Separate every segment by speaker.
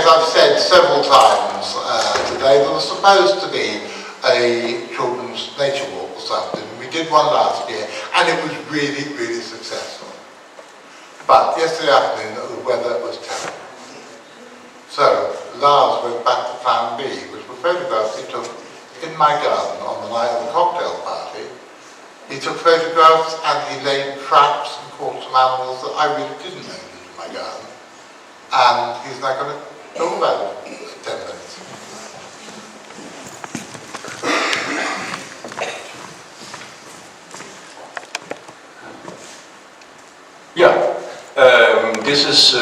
Speaker 1: I've said several times today, there was supposed to be a children's nature walk this afternoon. We did one last year, and it was really, really successful. But yesterday afternoon, the weather was terrible. So Lars went back to plan B, which were photographs he took in my garden on the night of the cocktail party. He took photographs and he laid traps and caught some animals that I really didn't know lived in my garden. And he's now going to talk about it for 10 minutes.
Speaker 2: Yeah, this is,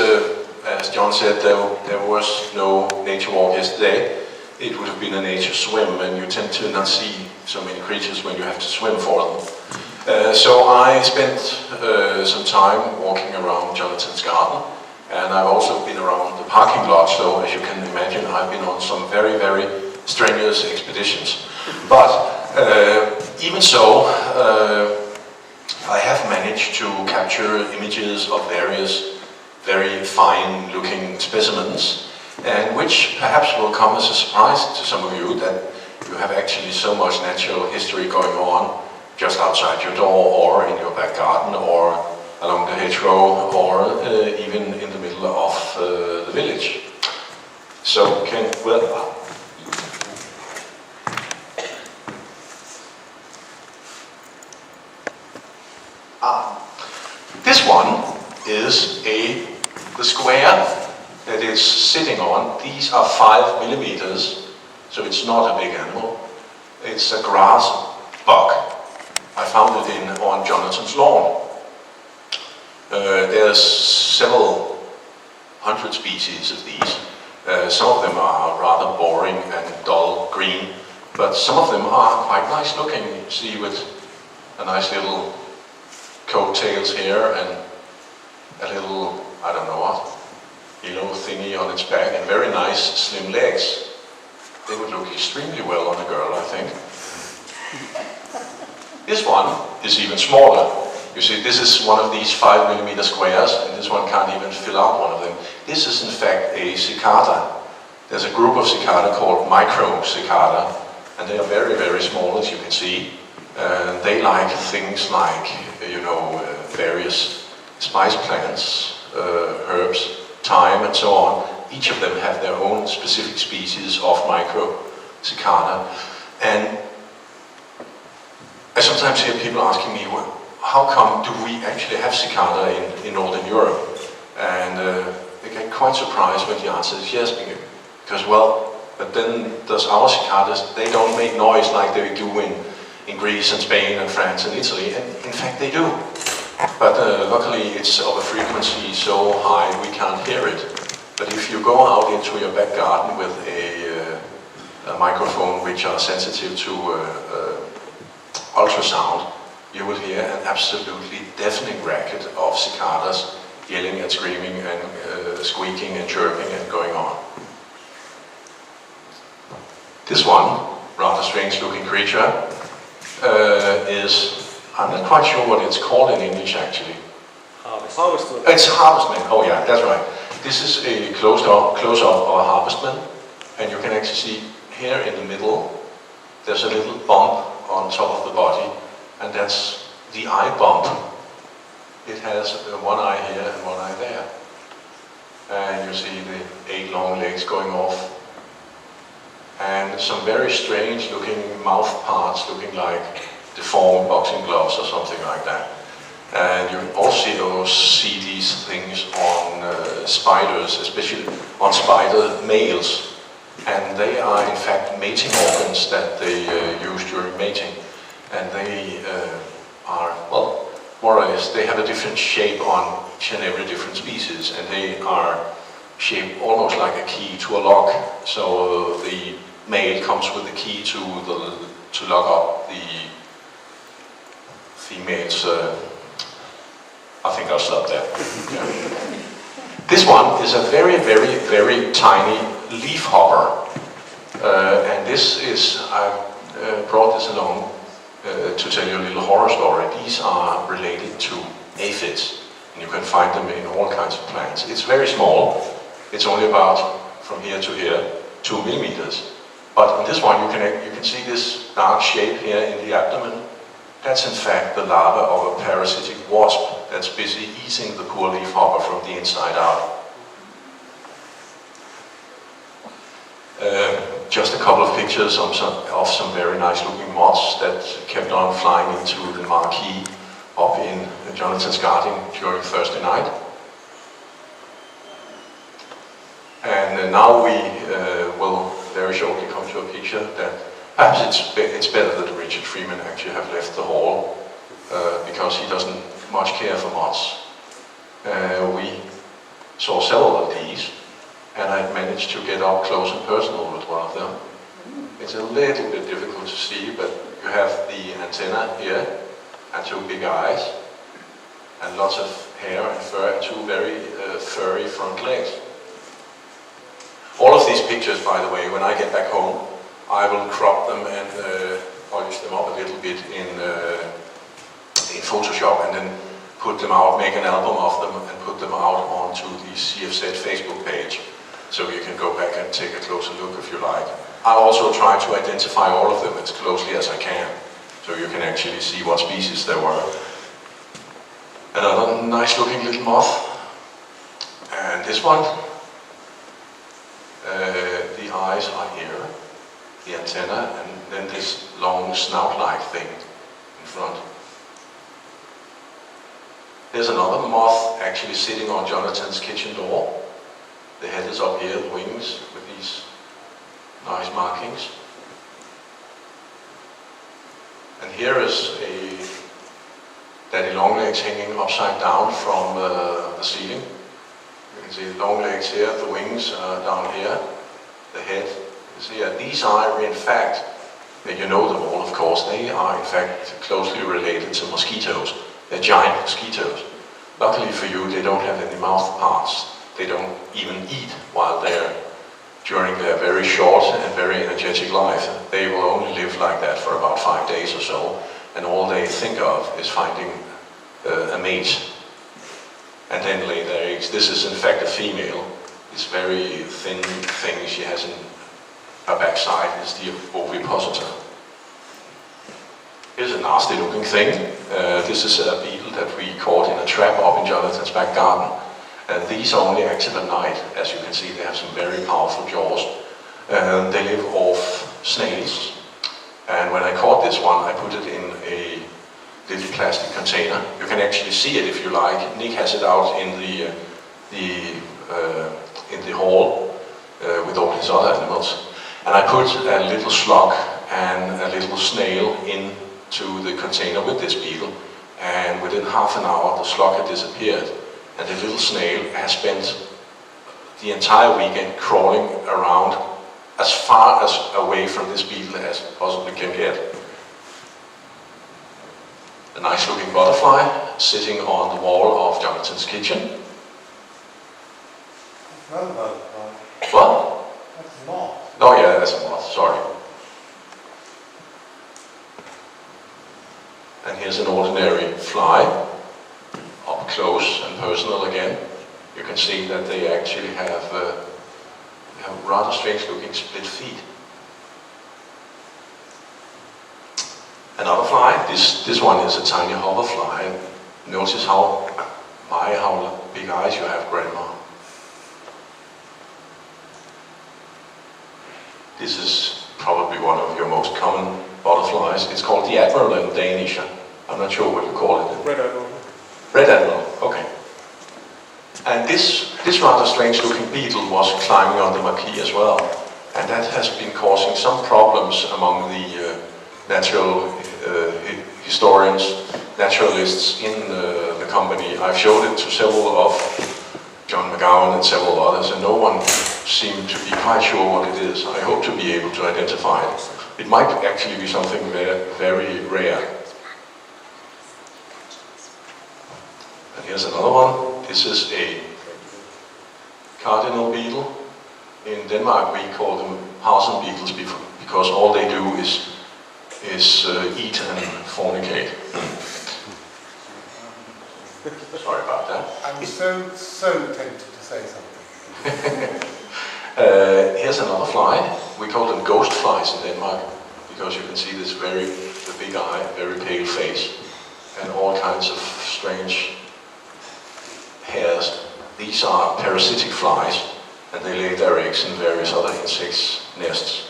Speaker 2: as John said, there was no nature walk yesterday. It would have been a nature swim, and you tend to not see so many creatures when you have to swim for them. So I spent some time walking around Jonathan's garden, and I've also been around the parking lot, so as you can imagine, I've been on some very, very strenuous expeditions. But even so, I have managed to capture images of various very fine-looking specimens, and which perhaps will come as a surprise to some of you that you have actually so much natural history going on just outside your door, or in your back garden, or along the hedgerow, or even in the middle of the village. So this one is the square that it's sitting on. These are 5 millimeters, so it's not a big animal. It's a grass bug. I found it on Jonathan's lawn. There's several hundred species of these. Some of them are rather boring and dull green, but some of them are quite nice looking. You see, with a nice little coattails here and a little, I don't know what, yellow thingy on its back, and very nice slim legs. They would look extremely well on a girl, I think. This one is even smaller. You see, this is one of these 5 millimeter squares, and this one can't even fill out one of them. This is in fact a cicada. There's a group of cicada called micro cicada, and they are very, very small, as you can see. They like things like, various spice plants, herbs, thyme, and so on. Each of them have their own specific species of micro cicada. And I sometimes hear people asking me, well, how come do we actually have cicada in Northern Europe? And they get quite surprised when the answer is yes, because, well, but then does our cicadas, they don't make noise like they do in Greece and Spain and France and Italy, and in fact they do. But luckily it's of a frequency so high we can't hear it. But if you go out into your back garden with a microphone which are sensitive to ultrasound, you will hear an absolutely deafening racket of cicadas yelling and screaming and squeaking and chirping and going on. This one, rather strange looking creature, is, I'm not quite sure what it's called in English actually.
Speaker 3: Harvestman.
Speaker 2: It's harvestman, oh yeah, that's right. This is a close-up of a harvestman, and you can actually see here in the middle, there's a little bump on top of the body, and that's the eye bump. It has one eye here and one eye there. And you see the 8 long legs going off. And some very strange looking mouth parts looking like deformed boxing gloves or something like that. And you also see these things on spiders, especially on spider males. And they are in fact mating organs that they use during mating. And they are, well, more or less, they have a different shape on each and every different species, and they are shaped almost like a key to a lock. So the male comes with the key to lock up the female's. I think I'll stop there. Yeah. This one is a very, very, very tiny leaf hopper, and this is, I brought this along to tell you a little horror story. These are related to aphids, and you can find them in all kinds of plants. It's very small. It's only about from here to here, 2 millimeters. But in this one, you can see this dark shape here in the abdomen. That's in fact the larva of a parasitic wasp that's busy eating the poor leafhopper from the inside out. Just a couple of pictures of some very nice looking moths that kept on flying into the marquee up in Jonathan's garden during Thursday night. And now we will very shortly come to a picture that perhaps it's better that Richard Freeman actually have left the hall because he doesn't much care for moths. We saw several of these, and I managed to get up close and personal with one of them. It's a little bit difficult to see, but you have the antenna here, and 2 big eyes, and lots of hair and fur, and 2 very furry front legs. All of these pictures, by the way, when I get back home, I will crop them and polish them up a little bit in Photoshop, and then put them out, make an album of them, and put them out onto the CFZ Facebook page. So you can go back and take a closer look if you like. I'll also try to identify all of them as closely as I can, so you can actually see what species there were. Another nice looking little moth. And this one, the eyes are here, the antenna, and then this long snout-like thing in front. There's another moth actually sitting on Jonathan's kitchen door. The head is up here, the wings, with these nice markings. And here is a daddy long legs hanging upside down from the ceiling. You can see the long legs here, the wings are down here, the head is here. These are in fact, you know them all of course, they are in fact closely related to mosquitoes. They're giant mosquitoes. Luckily for you, they don't have any mouth parts. They don't even eat while they're during their very short and very energetic life. They will only live like that for about 5 days or so, and all they think of is finding a mate and then lay their eggs. This is in fact a female. This very thin thing she has in her backside is the ovipositor. Here's a nasty looking thing. This is a beetle that we caught in a trap up in Jonathan's back garden. These are only active at night. As you can see, they have some very powerful jaws. They live off snails. And when I caught this one, I put it in a little plastic container. You can actually see it if you like. Nick has it out in the hall with all his other animals. And I put a little slug and a little snail into the container with this beetle. And within half an hour, the slug had disappeared. And the little snail has spent the entire weekend crawling around as far as away from this beetle as it possibly can get. A nice looking butterfly sitting on the wall of Jonathan's kitchen.
Speaker 1: That's another butterfly.
Speaker 2: What?
Speaker 1: That's a moth.
Speaker 2: Oh yeah, that's a moth, sorry. And here's an ordinary fly. Up close and personal again, you can see that they actually have rather strange looking split feet. Another fly, this one is a tiny hoverfly. Notice how big eyes you have, Grandma. This is probably one of your most common butterflies. It's called the admiral in Danish. I'm not sure what you call it.
Speaker 1: Red admiral.
Speaker 2: Red admiral, okay. And this rather strange looking beetle was climbing on the marquee as well. And that has been causing some problems among the natural historians, naturalists in the company. I've showed it to several of John McGowan and several others, and no one seemed to be quite sure what it is. I hope to be able to identify it. It might actually be something very, very rare. And here's another one. This is a cardinal beetle. In Denmark we call them parson beetles because all they do is eat and fornicate. Sorry about that.
Speaker 1: I'm so tempted to say something.
Speaker 2: Here's another fly. We call them ghost flies in Denmark, because you can see this the big eye, very pale face, and all kinds of strange hairs. These are parasitic flies, and they lay their eggs in various other insects' nests.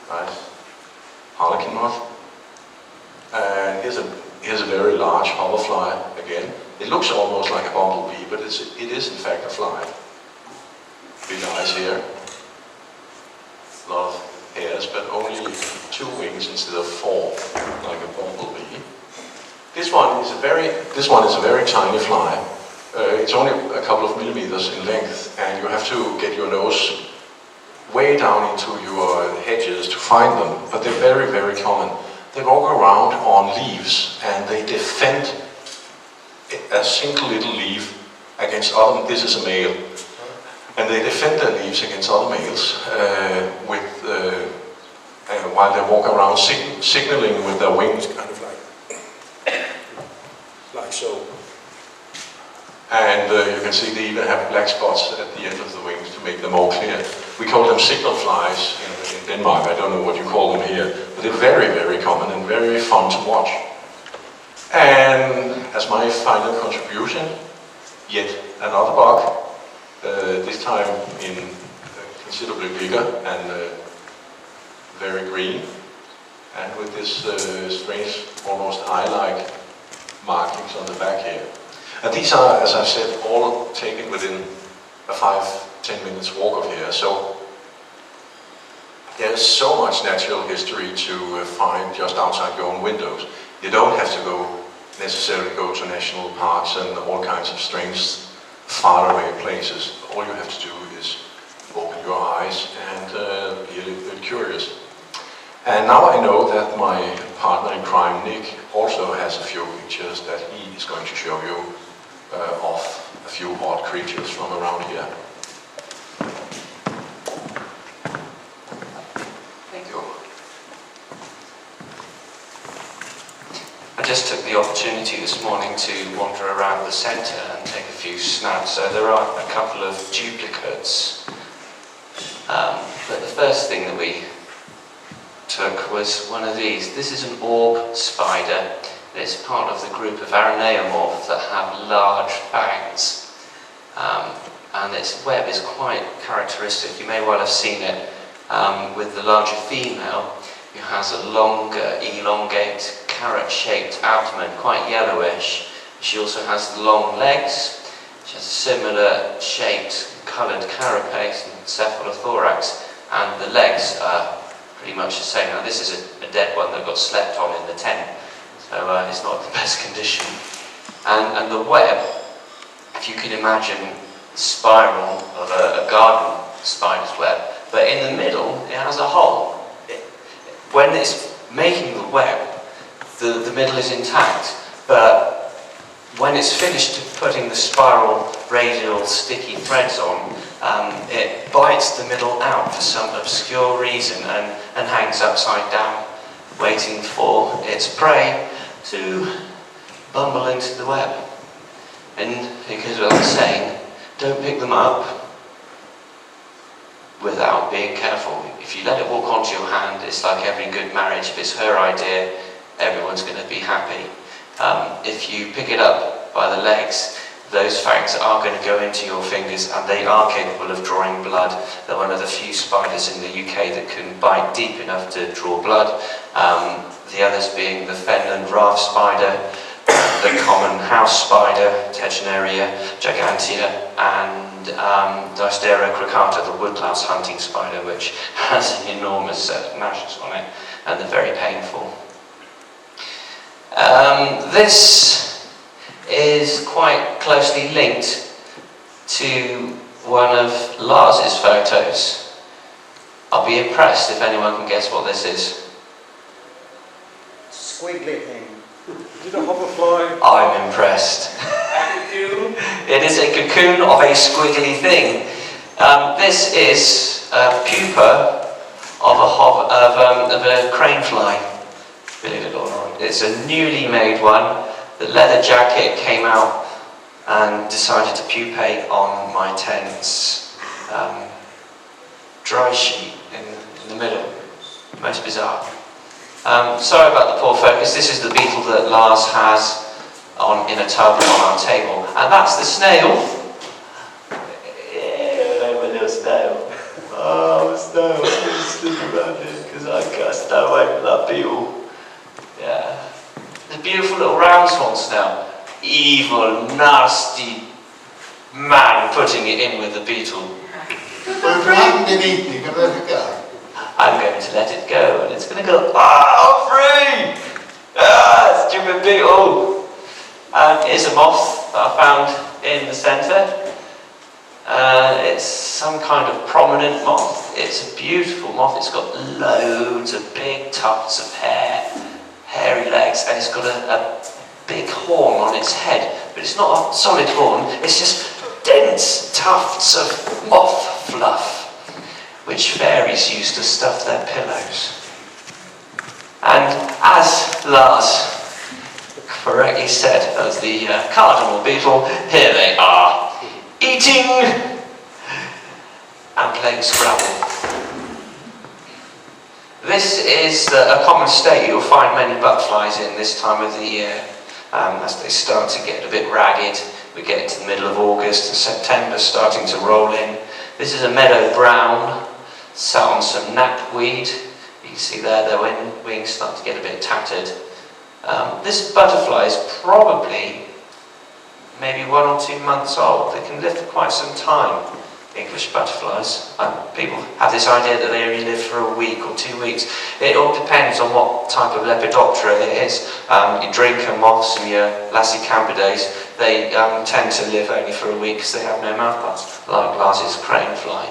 Speaker 2: Right? Harlequin moth. And here's a very large hoverfly again. It looks almost like a bumblebee, but it is in fact a fly. Big eyes here. A lot of hairs, but only 2 wings instead of 4, like a bumblebee. This one is a very tiny fly. It's only a couple of millimeters in length, and you have to get your nose way down into your hedges to find them. But they're very, very common. They walk around on leaves, and they defend a single little leaf against other. This is a male, and they defend their leaves against other males while they walk around signaling with their wings, kind of like so. And you can see they even have black spots at the end of the wings to make them more clear. We call them signal flies in Denmark. I don't know what you call them here, but they're very, very common and very fun to watch. And as my final contribution, yet another bug, this time considerably bigger and very green, and with this strange, almost eye-like markings on the back here. And these are, as I've said, all taken within a 5-10 minutes walk of here. So there's so much natural history to find just outside your own windows. You don't have to necessarily go to national parks and all kinds of strange, faraway places. All you have to do is open your eyes and be a little bit curious. And now I know that my partner in crime, Nick, also has a few pictures that he is going to show you of a few odd creatures from around here.
Speaker 3: Thank you. I just took the opportunity this morning to wander around the centre and take a few snaps. So there are a couple of duplicates. But the first thing that we took was one of these. This is an orb spider. It's part of the group of araneomorphs that have large fangs. And its web is quite characteristic. You may well have seen it with the larger female, who has a longer, elongate, carrot-shaped abdomen, quite yellowish. She also has long legs. She has a similar shaped, coloured carapace and cephalothorax, and the legs are pretty much the same. Now this is a dead one that got slept on in the tent, so it's not the best condition. And the web, if you can imagine the spiral of a garden spider's web, but in the middle it has a hole. When it's making the web, the middle is intact, but when it's finished putting the spiral, radial, sticky threads on, it bites the middle out for some obscure reason and hangs upside down, waiting for its prey to bumble into the web. And because of the saying, don't pick them up without being careful. If you let it walk onto your hand, it's like every good marriage. If it's her idea, everyone's going to be happy. If you pick it up by the legs, those fangs are going to go into your fingers, and they are capable of drawing blood. They're one of the few spiders in the UK that can bite deep enough to draw blood. The others being the Fenland raft spider, the common house spider, Tegenaria gigantea, and Dystera crocata, the woodlouse hunting spider, which has an enormous set of gnashes on it, and they're very painful. This is quite closely linked to one of Lars's photos. I'll be impressed if anyone can guess what this is.
Speaker 4: Squiggly thing. Is it a hoverfly?
Speaker 3: I'm impressed. It is a cocoon of a squiggly thing. This is a pupa of a crane fly, believe it or not. It's a newly made one. The leather jacket came out and decided to pupate on my tent's dry sheet in the middle. Most bizarre. Sorry about the poor focus. This is the beetle that Lars has in a tub on our table, and that's the snail. Yeah, my little snail. Oh, snail, I'm going to sleep around here because I can't stay away from that beetle. Yeah. The beautiful little round swan snail. Evil, nasty man putting it in with the beetle.
Speaker 1: Well, if it hasn't been eaten, you're going to let it go.
Speaker 3: I'm going to let it go, and it's going to go, I'm free! Ah, stupid beetle! Here's a moth that I found in the centre. It's some kind of prominent moth. It's a beautiful moth. It's got loads of big tufts of hair, hairy legs, and it's got a big horn on its head. But it's not a solid horn, it's just dense tufts of moth fluff, which fairies use to stuff their pillows. And as Lars correctly said, as the cardinal beetle, here they are, eating and playing Scrabble. This is a common state you'll find many butterflies in this time of the year. As they start to get a bit ragged, we get into the middle of August and September's starting to roll in. This is a meadow brown, sat on some knapweed. You can see there their wings start to get a bit tattered. This butterfly is probably maybe 1 or 2 months old. They can live for quite some time, English butterflies. People have this idea that they only live for a week or 2 weeks. It all depends on what type of Lepidoptera it is. Your drinker moths and your Lassicampidae, they tend to live only for a week because they have no mouthparts, like Lars's crane fly.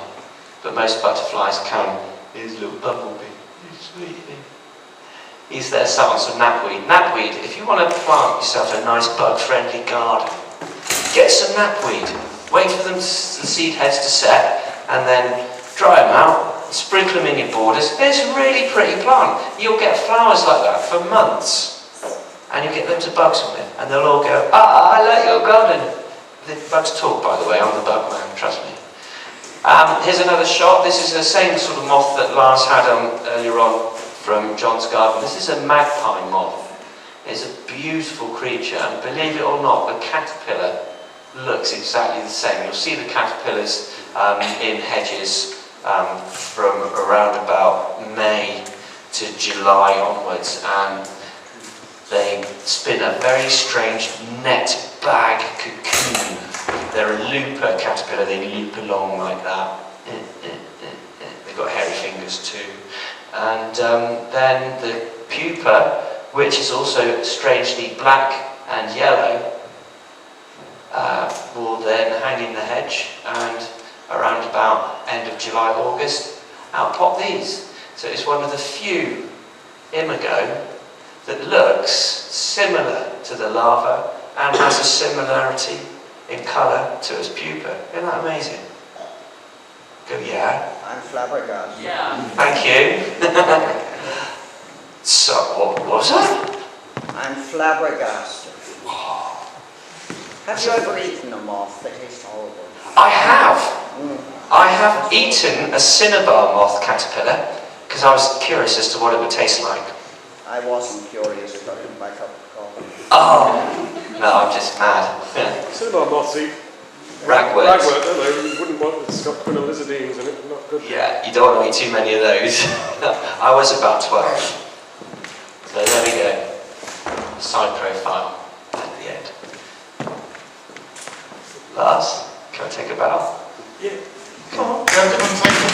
Speaker 3: But most butterflies can. Here's a little bumblebee. He's sweet. He's there sat on some knapweed. Knapweed, if you want to plant yourself a nice bug-friendly garden, get some knapweed. Wait for them, the seed heads to set, and then dry them out, sprinkle them in your borders. It's a really pretty plant. You'll get flowers like that for months. And you get loads of bugs on it, and they'll all go, I like your garden. The bugs talk, by the way, I'm the bug man, trust me. Here's another shot. This is the same sort of moth that Lars had earlier on from John's garden. This is a magpie moth. It's a beautiful creature, and believe it or not, the caterpillar looks exactly the same. You'll see the caterpillars in hedges from around about May to July onwards, and they spin a very strange net bag cocoon. They're a looper caterpillar, they loop along like that. They've got hairy fingers too. And then the pupa, which is also strangely black and yellow, will then hang in the hedge, and around about end of July, August, out pop these. So it's one of the few imago that looks similar to the larva and has a similarity in colour to its pupa. Isn't that amazing? Go, yeah.
Speaker 5: I'm flabbergasted.
Speaker 3: Yeah. Thank you. So, what was that?
Speaker 5: I'm flabbergasted. Have you ever eaten a moth that tastes horrible?
Speaker 3: I have. I have eaten a cinnabar moth caterpillar because I was curious as to what it would taste like.
Speaker 5: I wasn't curious, but in my cup of coffee.
Speaker 3: Oh, no, I'm just mad.
Speaker 4: Cinnabar moths eat
Speaker 3: Ragworms.
Speaker 4: ragwort, don't they? You wouldn't want it's got quinolizidines in it, not good.
Speaker 3: Yeah, you don't want to eat too many of those. I was about 12. So there we go. Side profile at the end. Lars, can I take a bow?
Speaker 4: Yeah.
Speaker 1: Come on, gentlemen, take a